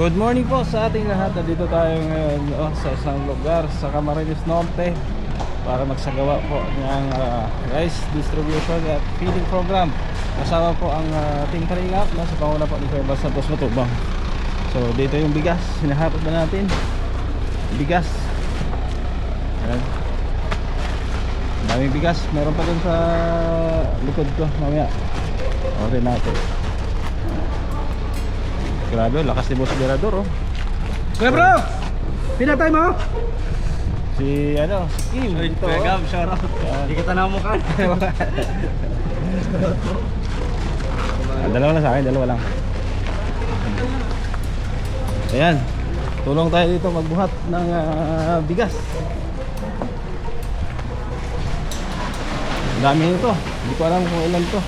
Good morning po sa ating lahat. Dito tayo ngayon sa isang lugar sa Camarines Norte para magsagawa po ng rice distribution at feeding program. Kasama po ang Team Kalingap na sa panguna po ni Kuya Bas Santos Matubang. So dito yung bigas, sinahakot na natin bigas. Ayan. Daming bigas, meron pa dun sa likod ko mamaya. Okay natin. Grabe, lakas ni Boss Berador oh. Kuya bro! Pinatay mo? Si ano, si Kim dito. Kuya Gab, shout out. Hindi kita namukan. Dalawa lang sa akin, dalawa lang. Ayan, tulong tayo dito magbuhat ng bigas. Dami nito, hindi ko alam kung ilan to.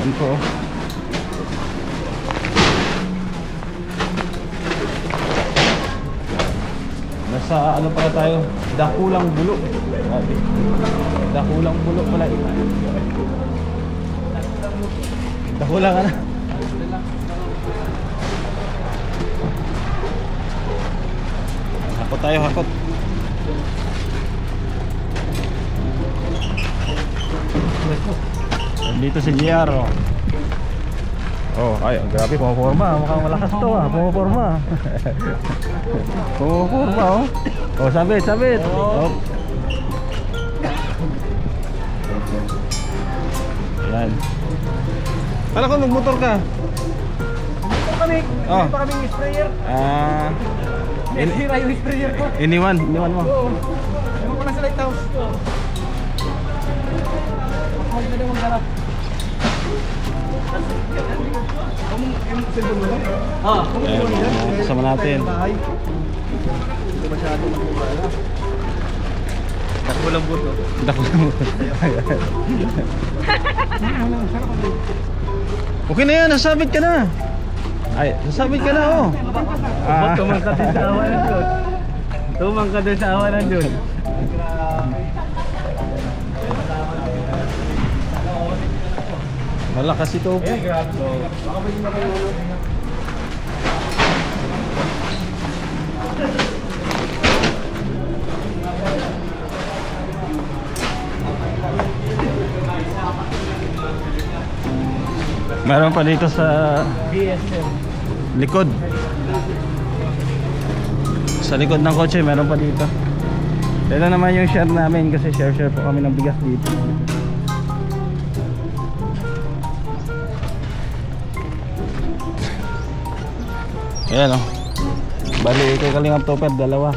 Ayan po. Nasa ano pala tayo? Dakulang Bulo. Grabe. Dakulang Bulo pala ito. Dakulang ka na. Hakot tayo, hakot. Dito si JR oh. Oh, ay, grabe, pumaporma. Mukhang malakas to ah, pumaporma. Pumaporma oh. Oh, sabit, sabit. Oh. Ayan. Kala ko nagmotor ka. Ito kami, Oh. ito kaming sprayer. Sira yung sprayer ko. Iniwan mo. Oo. Ewan ko lang sa lighthouse. Huwag na daw magharap. Yung cellphone mo? Ayan, kasama natin. Hindi masyado magkumala. Dakulang buto. Okay na yan, nasabit ka na. Ay, nasabit ka na oh. Tumangka din sa awa ng Diyos. Tumangka din sa awa ng Diyos. Malakas ito. Grabe. Baka pwede na kayo. Meron pa dito sa BSM. likod. Sa likod ng kotse meron pa dito. Ito naman yung share namin kasi share po kami ng bigas dito. Ayan oh. Bali kay Kalingap Topper dalawa.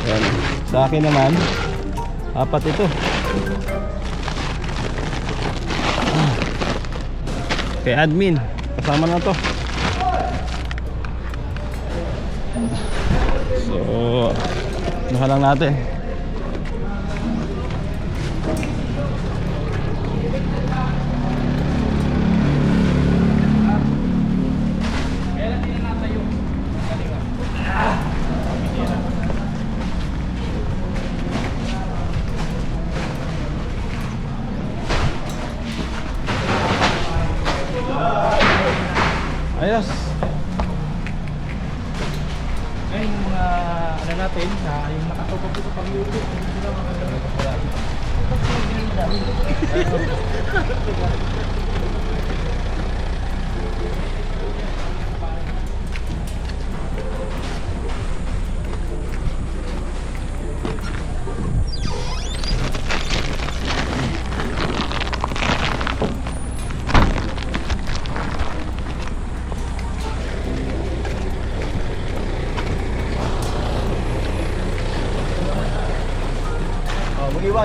Ayan. Sa akin naman apat ito. Kay admin kasama na to. So nuha lang natin. Ayos. Ngayon yung mga ano natin, yung nakatupag dito pang YouTube, hindi sila magandang kapalagi.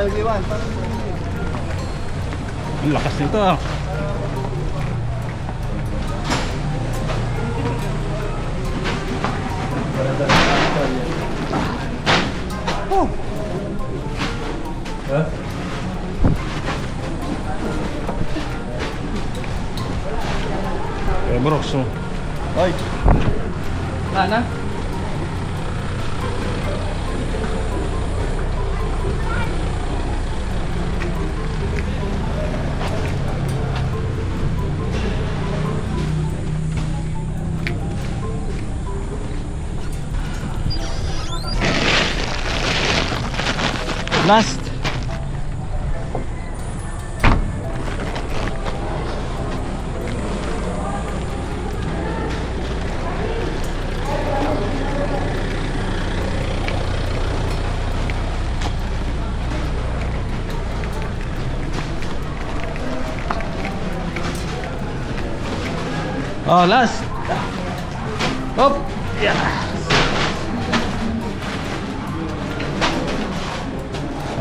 Mag-iwan. Ang lakas nito ah. Oh. Huh? Brooks oh. Oy. Na? Last. Oh, last. Hop. Yeah.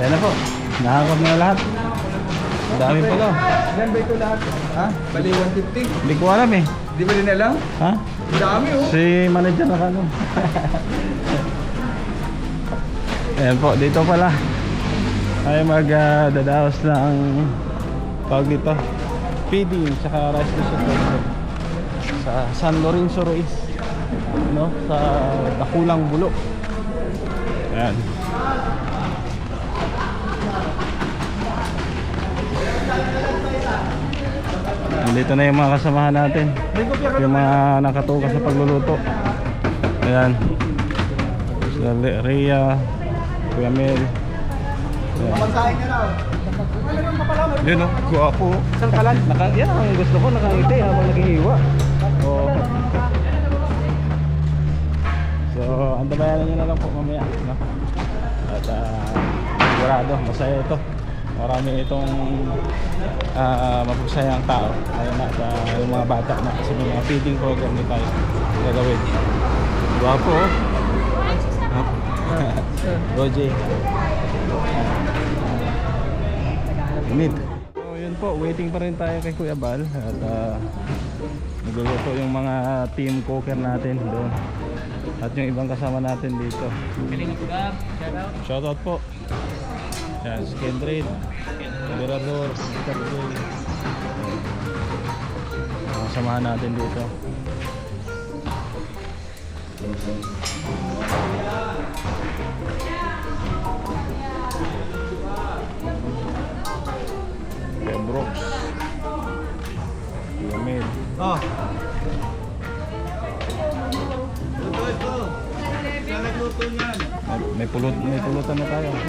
Ayan na po. Nakakot na lahat. Ang dami pala. Ilan ba ito lahat? Ha? Bali 150. Hindi ko alam eh. Di ba din alam? Ha? Ang dami oh. Si manager na kano. Ayan po, dito pala ay magdadaos ng tawag dito feeding saka rice distribution sa San Lorenzo Ruiz, no? Sa Dakulang Bulo. Ayan. Dito na yung mga kasamahan natin, yung mga nakatukas sa pagluluto. Ayan, Sir Rhea, Kuya Mel. Mamansahin ka na. Yun o, guwapo. Isang kalan. Yan ang gusto ko, nakangiti habang naghihiwa. Oh. So, antabayanan nyo na lang po mamaya, no? At sigurado, masaya ito. Marami itong mapagsayang tao. Ayun na, at yung mga bata na kasi may mga feeding program din tayo gagawin. Guwapo oh. Roger. Init. So yun po, waiting pa rin tayo kay Kuya Bal. At nagluluto yung mga team cooker natin doon. At yung ibang kasama natin dito. Shoutout po. Yan, si Kendrick, Liberador, Captain. Samahan natin dito. Kuya Brooks, Kuya Mel. Oh. Ito. Saan nagluto niyan? May pulutan na tayo. Okay,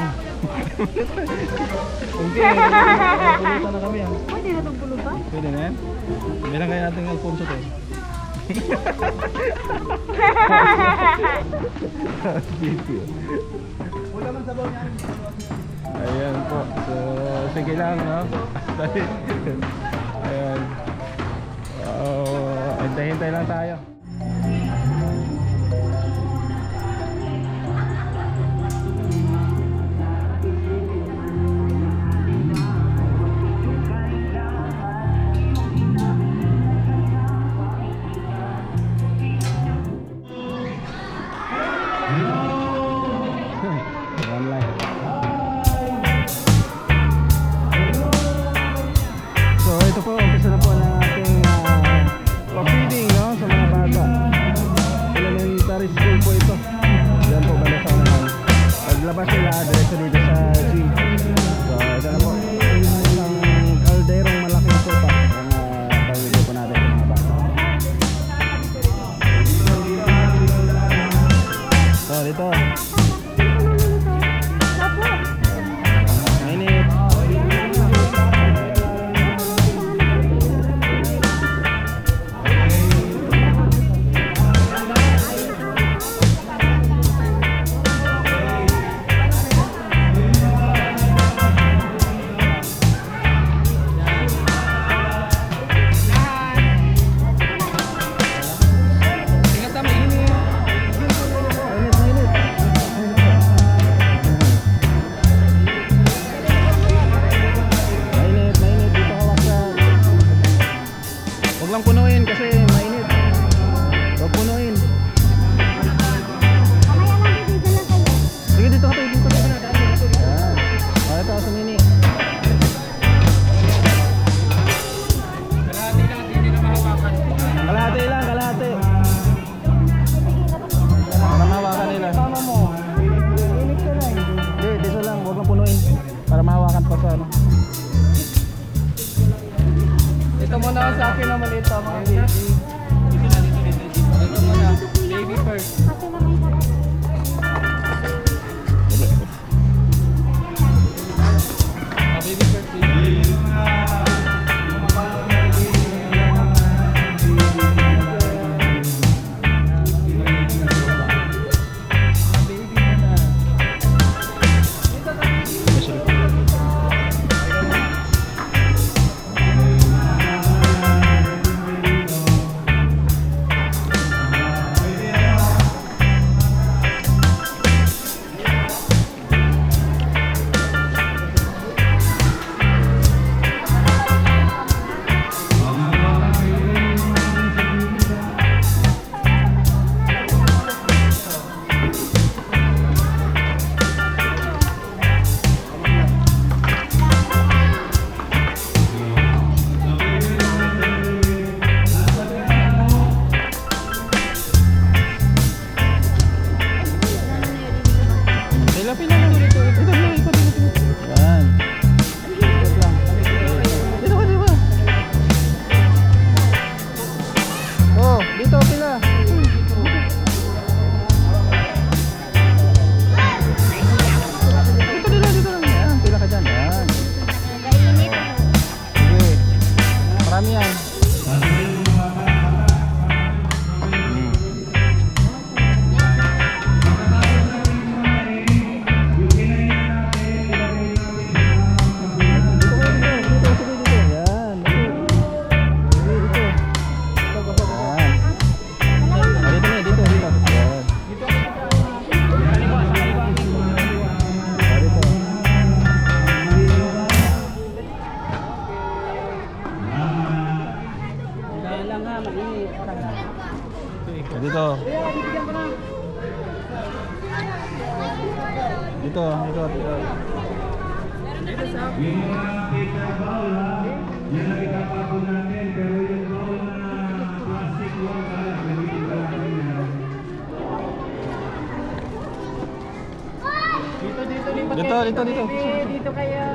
may pulutan na kami. Pwede na itong pulutan? Pwede na yan? Bilang kaya natin ng Alfonso to. Wala man sabaw niyan. Ayan po. So, sige lang, no? Ayan. Hintay-hintay lang tayo. So ito po, umpisa na po ng ating feeding, no, sa mga bata. Elementary school po ito. Yan po, bala sa naman. Paglabas nila, diretso dito sa gym. So ito na po, isang kalderong malaking sopa ang pagwili po natin sa mga bata. So dito, mainit. Huwag lang punuin kasi mainit. Huwag punuin. Sige, dito ka tayo. Dito ka tayo. Ayan. O, ito, sumini. Kalahati lang, hindi na mahawakan. Kalahati lang, kalahati. Para mahawakan nila. Tama mo. Init ka lang. Hindi, dito lang. Huwag lang punuin. Para mahawakan pa sa ano. Ito muna sa akin na maliit pa mga baby. Ito muna, baby first. Dito. Dito sa Yung mga paper bowl ha, yan ang itapapon natin, pero yung bowl na plastic bowl pala, gamitin pa natin yan. lipat Dito, kayo dito, dito. Dito kaya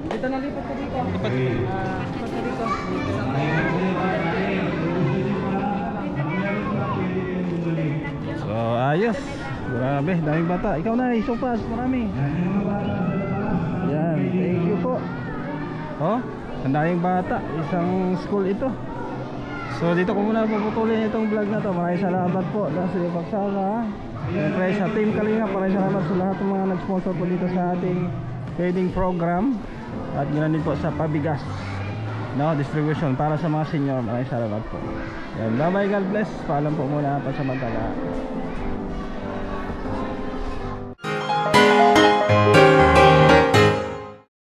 dito na lipat ka dito. Lipat Okay. lipat ka dito. So ayos. Grabe, daming bata. Ikaw na, isupas, marami. Yan, thank you po. Oh, ang daming bata. Isang school ito. So dito ko muna puputulin itong vlog na to. Maraming salamat po sa iyo pagsama. Siyempre sa Team Kalinga, maraming salamat sa lahat ng mga nag-sponsor po dito sa ating feeding program. At ganoon din po sa pabigas, no, distribution para sa mga senior. Maraming salamat po. Yan, bye bye, God bless. Paalam po muna pa sa Mantala.